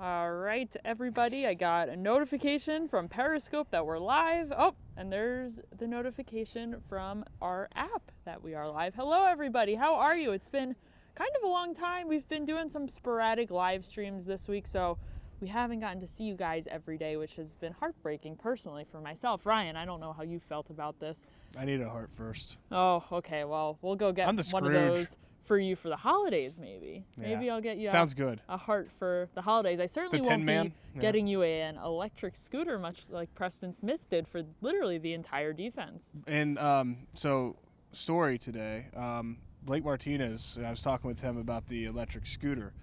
All right, everybody, I got a notification from Periscope that we're live. Oh, and there's the notification from our app that we are live. Hello, everybody. How are you? It's been kind of a long time. We've been doing some sporadic live streams this week, so we haven't gotten to see you guys every day, which has been heartbreaking personally for myself. Ryan, I don't know how you felt about this. I need a heart first. Oh, okay. Well, we'll go get one of those for you for the holidays, maybe. Yeah. Maybe I'll get you Sounds good. a heart for the holidays. I certainly won't be getting you an electric scooter, much like Preston Smith did for literally the entire defense. And so, story today, Blake Martinez, I was talking with him about the electric scooter.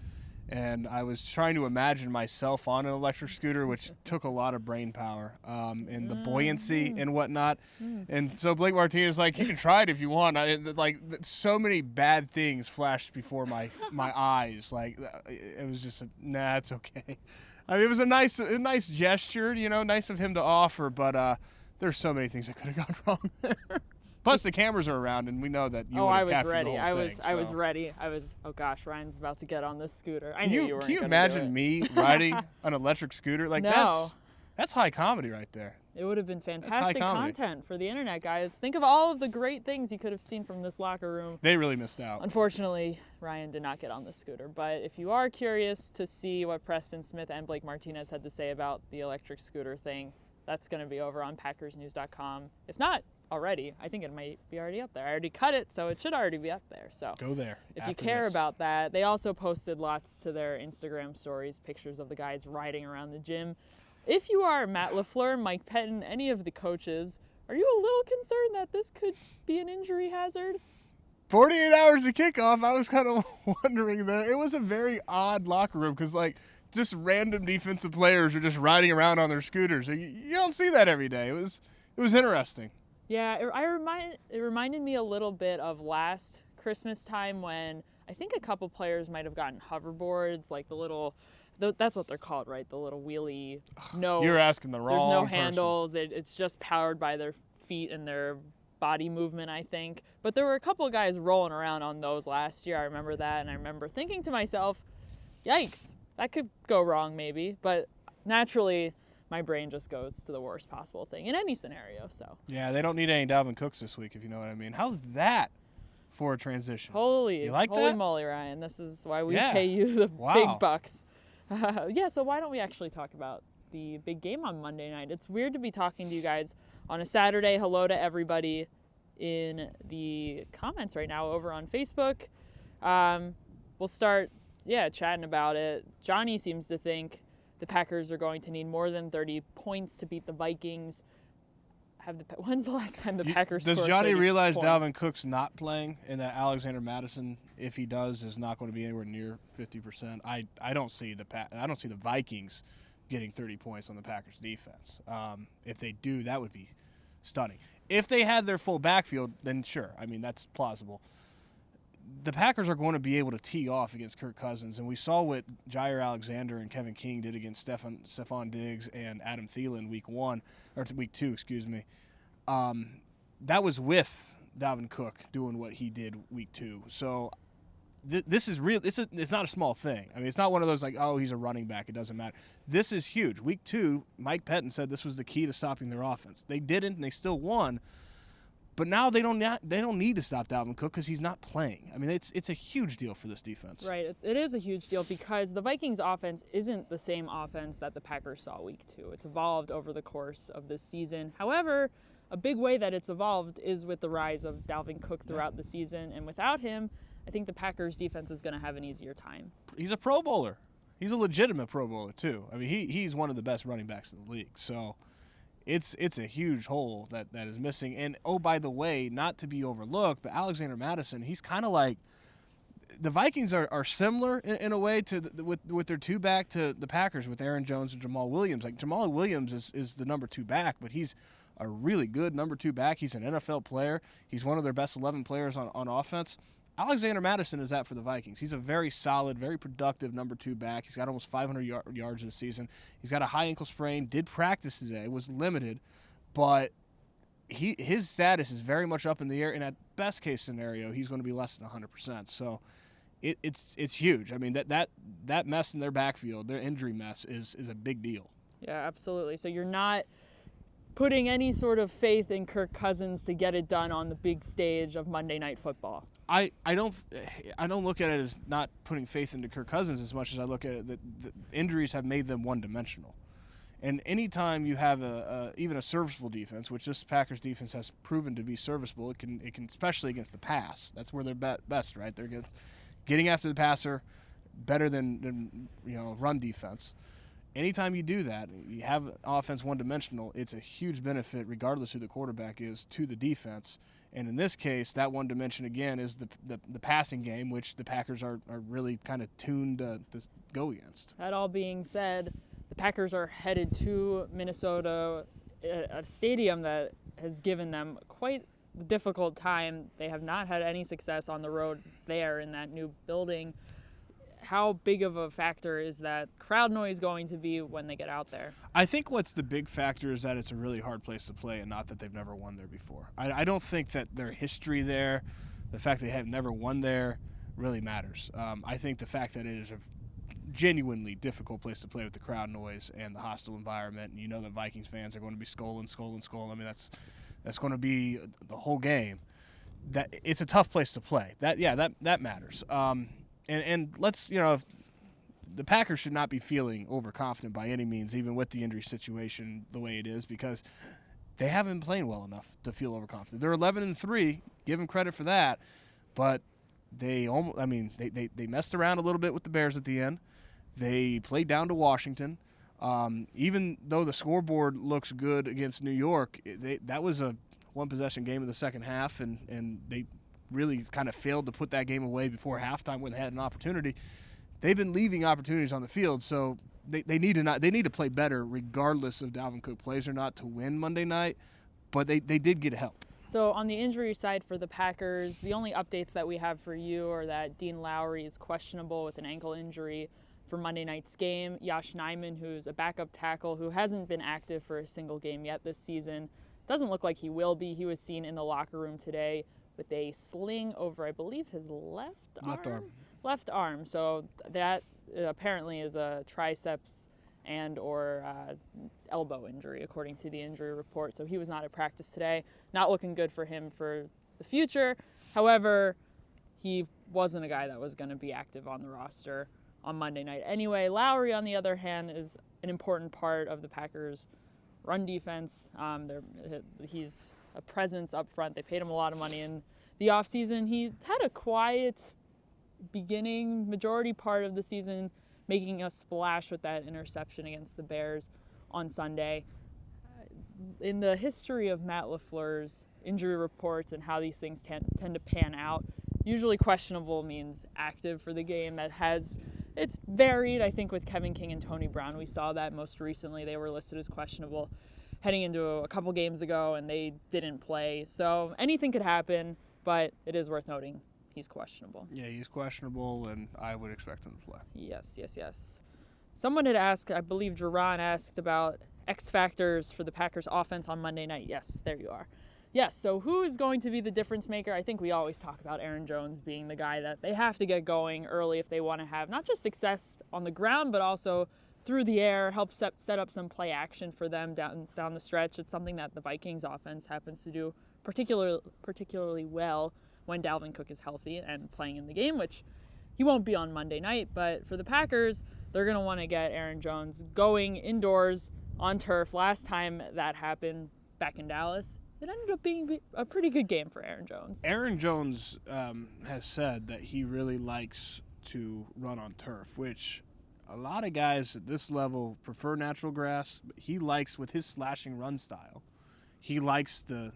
And I was trying to imagine myself on an electric scooter, which took a lot of brain power and the buoyancy and whatnot. And so Blake Martinez, like, you can try it if you want. So many bad things flashed before my eyes. Like, it was just, nah, it's okay. I mean, it was a nice gesture, you know, nice of him to offer. But there's so many things that could have gone wrong there. Plus, the cameras are around, and we know that you would have captured the whole thing. I was ready. Oh gosh, Ryan's about to get on this scooter. I knew you weren't Can you gonna imagine me riding an electric scooter? Like, no. That's high comedy right there. It would have been fantastic content for the internet, guys. Think of all of the great things you could have seen from this locker room. They really missed out. Unfortunately, Ryan did not get on the scooter. But if you are curious to see what Preston Smith and Blake Martinez had to say about the electric scooter thing, that's going to be over on PackersNews.com. If not already, I think it might be already up there. I already cut it, so it should already be up there. So go there. If you care about that, they also posted lots to their Instagram stories, pictures of the guys riding around the gym. If you are Matt LaFleur, Mike Pettin, any of the coaches, are you a little concerned that this could be an injury hazard? 48 hours to kickoff, I was kind of wondering there. It was a very odd locker room because, like, just random defensive players are just riding around on their scooters. You don't see that every day. It was interesting. Yeah, it reminded me a little bit of last Christmas time when I think a couple players might have gotten hoverboards, like the little, that's what they're called, right? The little wheelie. No, you're asking the wrong There's no person. handles. It's just powered by their feet and their body movement, I think. But there were a couple of guys rolling around on those last year. I remember that, and I remember thinking to myself, yikes, that could go wrong maybe. But naturally, my brain just goes to the worst possible thing in any scenario. So yeah, they don't need any Dalvin Cooks this week, if you know what I mean. How's that for a transition? Holy moly, Ryan! This is why we pay you the big bucks. So why don't we actually talk about the big game on Monday night? It's weird to be talking to you guys on a Saturday. Hello to everybody in the comments right now over on Facebook. We'll start, chatting about it. Johnny seems to think the Packers are going to need more than 30 points to beat the Vikings. When's the last time the Packers scored 30 Does Johnny realize points? Dalvin Cook's not playing and that Alexander Madison, if he does, is not going to be anywhere near 50%? I don't see the Vikings getting 30 points on the Packers defense. If they do, that would be stunning. If they had their full backfield, then sure. I mean, that's plausible. The Packers are going to be able to tee off against Kirk Cousins, and we saw what Jair Alexander and Kevin King did against Stephon Diggs and Adam Thielen week 2, excuse me. That was with Dalvin Cook doing what he did week 2. So this is real. It's not a small thing. I mean, it's not one of those like, oh, he's a running back, it doesn't matter. This is huge. Week 2, Mike Pettin said this was the key to stopping their offense. They didn't, and they still won. But now they don't need to stop Dalvin Cook because he's not playing. I mean, it's a huge deal for this defense. Right. It is a huge deal because the Vikings offense isn't the same offense that the Packers saw week 2. It's evolved over the course of this season. However, a big way that it's evolved is with the rise of Dalvin Cook throughout the season. And without him, I think the Packers defense is going to have an easier time. He's a Pro Bowler. He's a legitimate Pro Bowler, too. I mean, he's one of the best running backs in the league. So it's a huge hole that is missing. And, oh, by the way, not to be overlooked, but Alexander Madison, he's kind of like the Vikings are similar in a way to with their two-back to the Packers with Aaron Jones and Jamal Williams. Like, Jamal Williams is the number 2 back, but he's a really good number 2 back. He's an NFL player. He's one of their best 11 players on offense. Alexander Madison is that for the Vikings. He's a very solid, very productive number 2 back. He's got almost 500 yards this season. He's got a high ankle sprain, did practice today, was limited, but his status is very much up in the air, and at best case scenario, he's going to be less than 100%. So it's huge. I mean, that mess in their backfield, their injury mess, is a big deal. Yeah, absolutely. So you're not putting any sort of faith in Kirk Cousins to get it done on the big stage of Monday Night Football. I don't look at it as not putting faith into Kirk Cousins as much as I look at it that the injuries have made them one-dimensional. And anytime you have even a serviceable defense, which this Packers defense has proven to be serviceable, it can especially against the pass. That's where they're best, right? They're getting after the passer better than run defense. Anytime you do that, you have offense one-dimensional, it's a huge benefit, regardless who the quarterback is, to the defense. And in this case, that one dimension, again, is the passing game, which the Packers are really kind of tuned to go against. That all being said, the Packers are headed to Minnesota, a stadium that has given them quite a difficult time. They have not had any success on the road there in that new building. How big of a factor is that crowd noise going to be when they get out there? I think what's the big factor is that it's a really hard place to play, and not that they've never won there before. I don't think that their history there, the fact they have never won there, really matters. I think the fact that it is a genuinely difficult place to play with the crowd noise and the hostile environment, and the Vikings fans are going to be scolding. I mean, that's going to be the whole game. That it's a tough place to play. That matters. And let's, if the Packers should not be feeling overconfident by any means, even with the injury situation the way it is, because they haven't been playing well enough to feel overconfident. They're 11-3, give them credit for that, but they messed around a little bit with the Bears at the end. They played down to Washington. Even though the scoreboard looks good against New York, that was a one-possession game in the second half, and they really kind of failed to put that game away before halftime when they had an opportunity. They've been leaving opportunities on the field, so they need to play better regardless if Dalvin Cook plays or not to win Monday night, but they did get help. So on the injury side for the Packers, the only updates that we have for you are that Dean Lowry is questionable with an ankle injury for Monday night's game. Yosh Nijman, who's a backup tackle who hasn't been active for a single game yet this season, doesn't look like he will be. He was seen in the locker room today with a sling over, I believe, his left arm. So that apparently is a triceps and or elbow injury, according to the injury report. So he was not at practice today. Not looking good for him for the future. However, he wasn't a guy that was going to be active on the roster on Monday night. Anyway, Lowry, on the other hand, is an important part of the Packers' run defense. He's a presence up front. They paid him a lot of money in the offseason. He had a quiet beginning, majority part of the season, making a splash with that interception against the Bears on Sunday. In the history of Matt LaFleur's injury reports and how these things tend to pan out, usually questionable means active for the game. It's varied, I think, with Kevin King and Tony Brown. We saw that most recently. They were listed as questionable heading into a couple games ago, and they didn't play. So anything could happen, but it is worth noting he's questionable. Yeah, he's questionable, and I would expect him to play. Yes. Someone had asked, I believe Jerron asked about X factors for the Packers offense on Monday night. Yes, there you are. Yes, so who is going to be the difference maker? I think we always talk about Aaron Jones being the guy that they have to get going early if they want to have not just success on the ground, but also through the air, help set up some play action for them down the stretch. It's something that the Vikings offense happens to do particularly well when Dalvin Cook is healthy and playing in the game, which he won't be on Monday night. But for the Packers, they're going to want to get Aaron Jones going indoors on turf. Last time that happened back in Dallas, it ended up being a pretty good game for Aaron Jones. Aaron Jones has said that he really likes to run on turf, which a lot of guys at this level prefer natural grass, but he likes, with his slashing run style, he likes the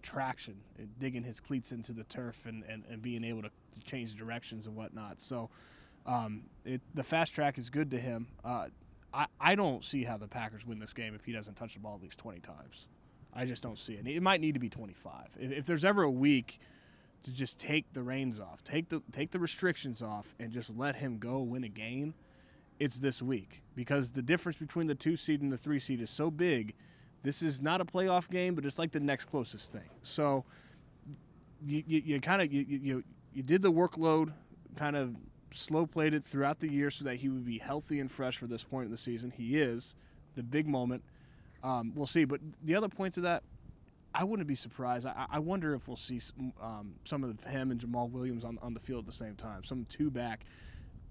traction, digging his cleats into the turf and being able to change directions and whatnot. So the fast track is good to him. I don't see how the Packers win this game if he doesn't touch the ball at least 20 times. I just don't see it. It might need to be 25. If there's ever a week to just take the reins off, take the restrictions off, and just let him go win a game, it's this week, because the difference between the 2 seed and the 3 seed is so big. This is not a playoff game, but it's like the next closest thing. So you did the workload kind of slow played it throughout the year so that he would be healthy and fresh for this point in the season. He is. The big moment. We'll see. But the other point to that, I wouldn't be surprised. I wonder if we'll see some of him and Jamal Williams on the field at the same time, some two back.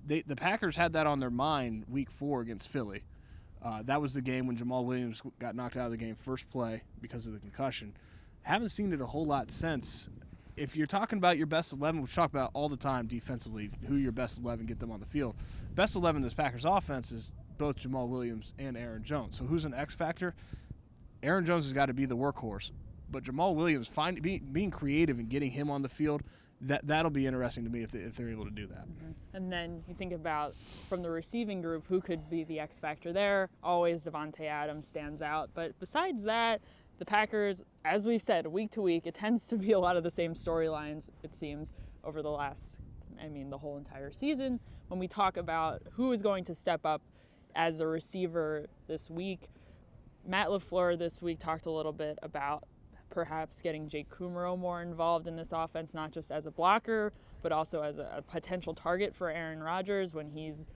The Packers had that on their mind week 4 against Philly. That was the game when Jamal Williams got knocked out of the game first play because of the concussion. Haven't seen it a whole lot since. If you're talking about your best 11, which we talk about all the time defensively, who your best 11, get them on the field. Best 11 in this Packers offense is both Jamal Williams and Aaron Jones. So who's an X factor? Aaron Jones has got to be the workhorse. But Jamal Williams, being creative and getting him on the field, that'll be interesting to me if they're able to do that. Mm-hmm. And then you think about from the receiving group, who could be the X factor there? Always Devontae Adams stands out. But besides that, the Packers, as we've said, week to week, it tends to be a lot of the same storylines, it seems, over the whole entire season. When we talk about who is going to step up as a receiver this week, Matt LaFleur this week talked a little bit about perhaps getting Jake Kummerow more involved in this offense, not just as a blocker, but also as a potential target for Aaron Rodgers when he's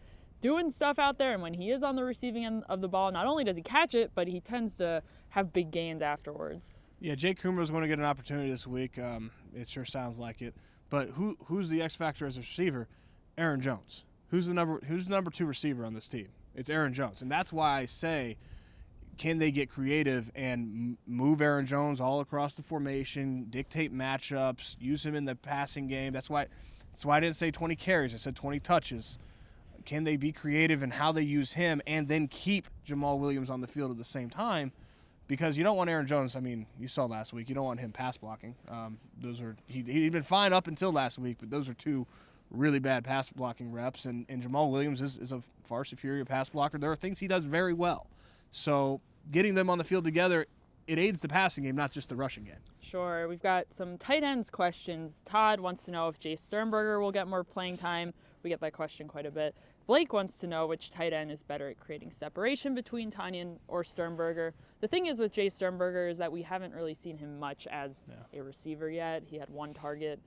doing stuff out there and when he is on the receiving end of the ball. Not only does he catch it, but he tends to have big gains afterwards. Yeah, Jake Kummerow's going to get an opportunity this week. It sure sounds like it. But who's the X factor as a receiver? Aaron Jones. Who's the number 2 receiver on this team? It's Aaron Jones. And that's why I say, can they get creative and move Aaron Jones all across the formation, dictate matchups, use him in the passing game? That's why I didn't say 20 carries. I said 20 touches. Can they be creative in how they use him and then keep Jamal Williams on the field at the same time? Because you don't want Aaron Jones. I mean, you saw last week. You don't want him pass blocking. He'd been fine up until last week, but those are 2 really bad pass blocking reps. And Jamal Williams is a far superior pass blocker. There are things he does very well. So getting them on the field together, it aids the passing game, not just the rushing game. Sure. We've got some tight ends questions. Todd wants to know if Jace Sternberger will get more playing time. We get that question quite a bit. Blake wants to know which tight end is better at creating separation between Tanyan or Sternberger. The thing is with Jace Sternberger is that we haven't really seen him much as a receiver yet. He had 1 target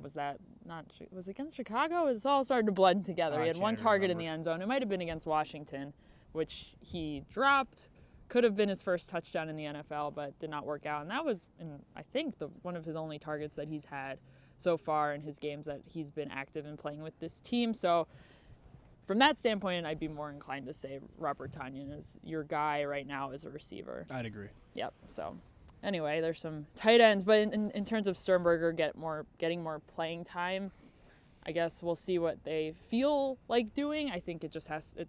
was it against Chicago? It's all started to blend together. He had 1 target in the end zone. It might have been against Washington, which he dropped. Could have been his first touchdown in the NFL, but did not work out. And that was, I think, one of his only targets that he's had so far in his games that he's been active in playing with this team. So from that standpoint, I'd be more inclined to say Robert Tanyan is your guy right now as a receiver. I'd agree. Yep. So anyway, there's some tight ends. But in terms of Sternberger getting more playing time, I guess we'll see what they feel like doing. I think it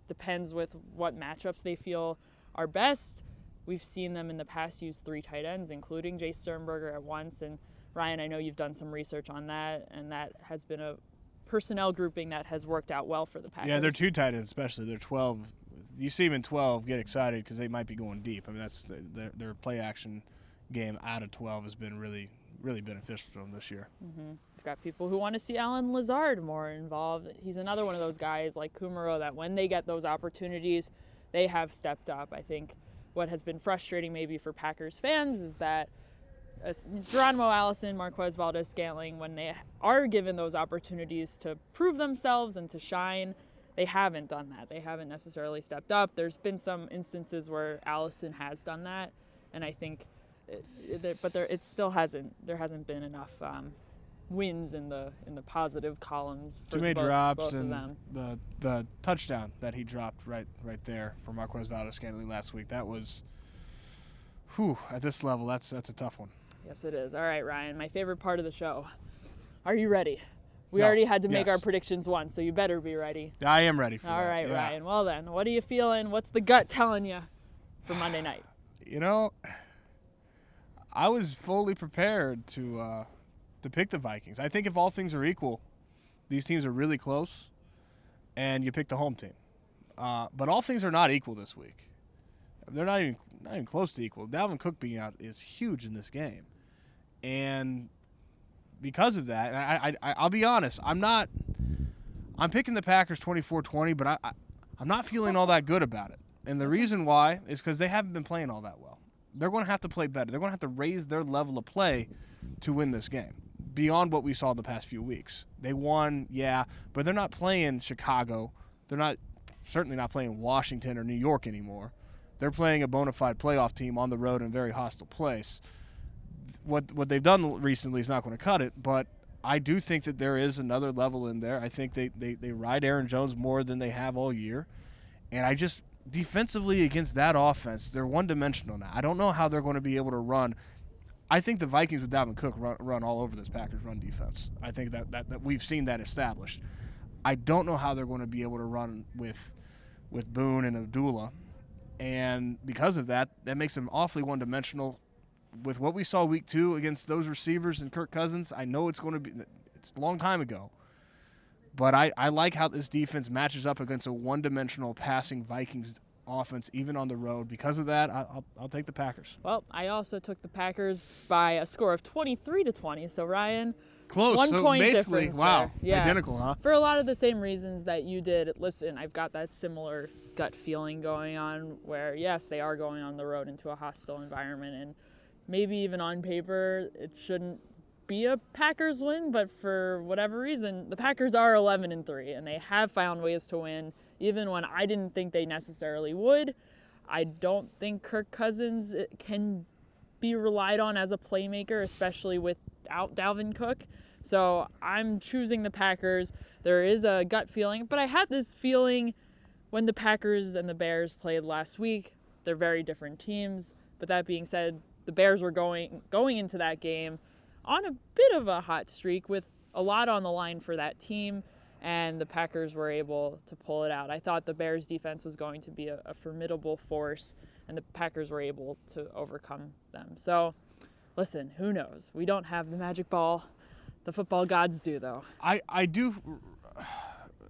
depends with what matchups they feel are best. We've seen them in the past use 3 tight ends, including Jace Sternberger at once. And Ryan, I know you've done some research on that, and that has been a personnel grouping that has worked out well for the Packers. Yeah, they're 2 tight ends, especially. They're 12. You see them in 12, get excited because they might be going deep. I mean, that's their play action game out of 12 has been really, really beneficial to them this year. Mm-hmm. We've got people who want to see Allen Lazard more involved. He's another one of those guys like Kummerow that when they get those opportunities, they have stepped up. I think what has been frustrating maybe for Packers fans is that Geronimo Allison, Marquez Valdes-Scantling, when they are given those opportunities to prove themselves and to shine, they haven't done that. They haven't necessarily stepped up. There's been some instances where Allison has done that, and I think, there hasn't been enough wins in the positive columns for too many drops both and of them. The touchdown that he dropped right there for Marquez Valdes-Scantling last week, that was, at this level, that's a tough one. Yes, it is. All right, Ryan, my favorite part of the show. Are you ready? We already had to make our predictions once, so you better be ready. I am ready for that. All right, Ryan. Well then, what are you feeling? What's the gut telling you for Monday night? You know, I was fully prepared to pick the Vikings. I think if all things are equal, these teams are really close, and you pick the home team. But all things are not equal this week. They're not even close to equal. Dalvin Cook being out is huge in this game. And because of that, I'll be honest, I'm picking the Packers 24-20, but I'm not feeling all that good about it. And the reason why is because they haven't been playing all that well. They're going to have to play better. They're going to have to raise their level of play to win this game. beyond what we saw the past few weeks. They won, yeah, but they're not playing Chicago. They're certainly not playing Washington or New York anymore. They're playing a bona fide playoff team on the road in a very hostile place. What they've done recently is not going to cut it, but I do think that there is another level in there. I think they ride Aaron Jones more than they have all year. And I just, defensively against that offense, they're one-dimensional now. I don't know how they're going to be able to run. I think the Vikings with Dalvin Cook run all over this Packers run defense. I think that we've seen that established. I don't know how they're going to be able to run with Boone and Abdullah. And because of that, that makes them awfully one-dimensional. With what we saw week 2 against those receivers and Kirk Cousins, I know it's a long time ago. But I like how this defense matches up against a one-dimensional passing Vikings offense, even on the road. Because of that, I'll take the Packers. Well, I also took the Packers by a score of 23-20. So, Ryan, close. 1 so point basically, difference wow, there. Yeah. identical, huh? For a lot of the same reasons that you did. Listen, I've got that similar gut feeling going on where, yes, they are going on the road into a hostile environment, and maybe even on paper it shouldn't be a Packers win, but for whatever reason, the Packers are 11-3, and they have found ways to win, even when I didn't think they necessarily would. I don't think Kirk Cousins can be relied on as a playmaker, especially without Dalvin Cook. So I'm choosing the Packers. There is a gut feeling, but I had this feeling when the Packers and the Bears played last week. They're very different teams, but that being said, the Bears were going into that game on a bit of a hot streak with a lot on the line for that team, and the Packers were able to pull it out. I thought the Bears defense was going to be a formidable force, and the Packers were able to overcome them. So, listen, who knows? We don't have the magic ball. The football gods do, though. I do.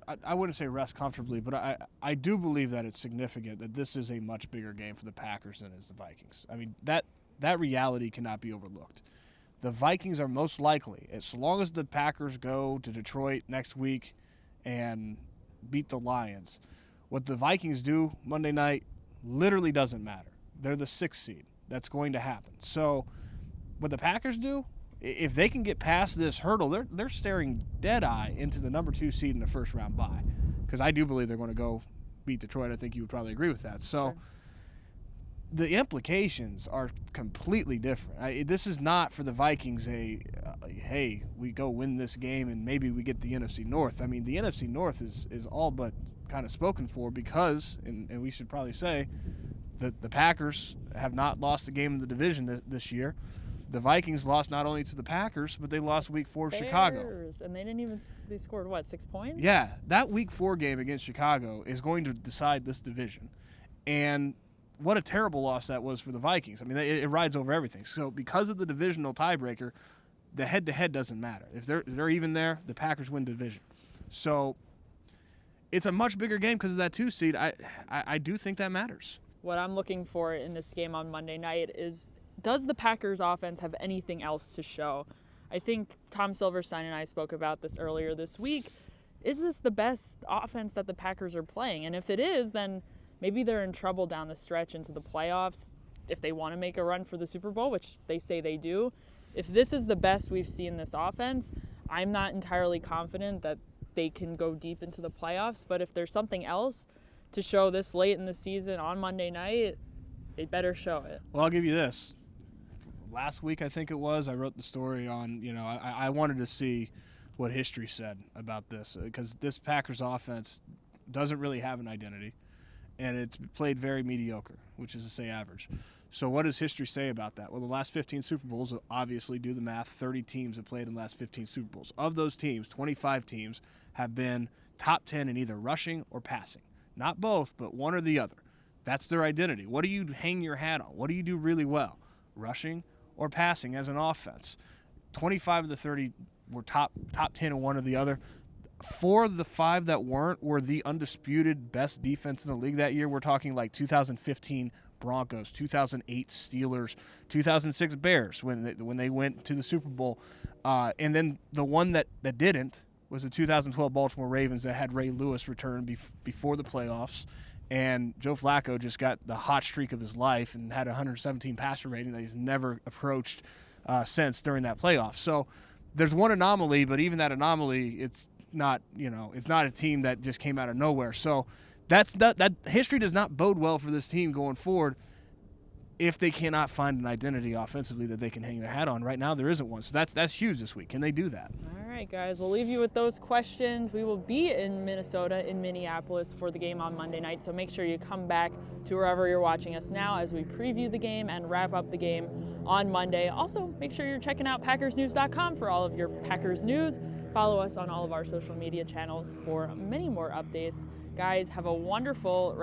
I wouldn't say rest comfortably, but I do believe that it's significant that this is a much bigger game for the Packers than it is the Vikings. I mean, that reality cannot be overlooked. The Vikings are most likely, as long as the Packers go to Detroit next week and beat the Lions, what the Vikings do Monday night literally doesn't matter. They're the 6th seed. That's going to happen. So what the Packers do, if they can get past this hurdle, they're staring dead-eye into the number 2 seed in the first round bye, because I do believe they're going to go beat Detroit. I think you would probably agree with that. So sure. The implications are completely different. This is not for the Vikings hey, we go win this game and maybe we get the NFC North. I mean, the NFC North is all but kind of spoken for because, and we should probably say, that the Packers have not lost a game in the division this year. The Vikings lost not only to the Packers, but they lost Week 4 to Chicago. And they scored, 6 points? Yeah, that Week 4 game against Chicago is going to decide this division. And what a terrible loss that was for the Vikings. I mean, it rides over everything. So because of the divisional tiebreaker, the head-to-head doesn't matter. If they're even there, the Packers win division. So it's a much bigger game because of that 2 seed. I do think that matters. What I'm looking for in this game on Monday night is, does the Packers offense have anything else to show? I think Tom Silverstein and I spoke about this earlier this week. Is this the best offense that the Packers are playing? And if it is, then maybe they're in trouble down the stretch into the playoffs if they want to make a run for the Super Bowl, which they say they do. If this is the best we've seen this offense, I'm not entirely confident that they can go deep into the playoffs. But if there's something else to show this late in the season on Monday night, they better show it. Well, I'll give you this. Last week, I think it was, I wrote the story on, I wanted to see what history said about this, because this Packers offense doesn't really have an identity, and it's played very mediocre, which is to say average. So what does history say about that? Well, the last 15 Super Bowls, obviously, do the math, 30 teams have played in the last 15 Super Bowls. Of those teams, 25 teams have been top 10 in either rushing or passing. Not both, but one or the other. That's their identity. What do you hang your hat on? What do you do really well? Rushing or passing as an offense? 25 of the 30 were top 10 in one or the other. 4 of the 5 that weren't were the undisputed best defense in the league that year. We're talking like 2015 Broncos, 2008 Steelers, 2006 Bears when they went to the Super Bowl. And then the one that didn't was the 2012 Baltimore Ravens that had Ray Lewis return before the playoffs. And Joe Flacco just got the hot streak of his life and had a 117 passer rating that he's never approached since during that playoff. So there's one anomaly, but even that anomaly, it's not, it's not a team that just came out of nowhere. So that history does not bode well for this team going forward if they cannot find an identity offensively that they can hang their hat on. Right now, there isn't one. So that's huge this week. Can they do that? All right, guys, we'll leave you with those questions. We will be in Minnesota, in Minneapolis, for the game on Monday night. So make sure you come back to wherever you're watching us now as we preview the game and wrap up the game on Monday. Also, make sure you're checking out PackersNews.com for all of your Packers news. Follow us on all of our social media channels for many more updates. Guys, have a wonderful rest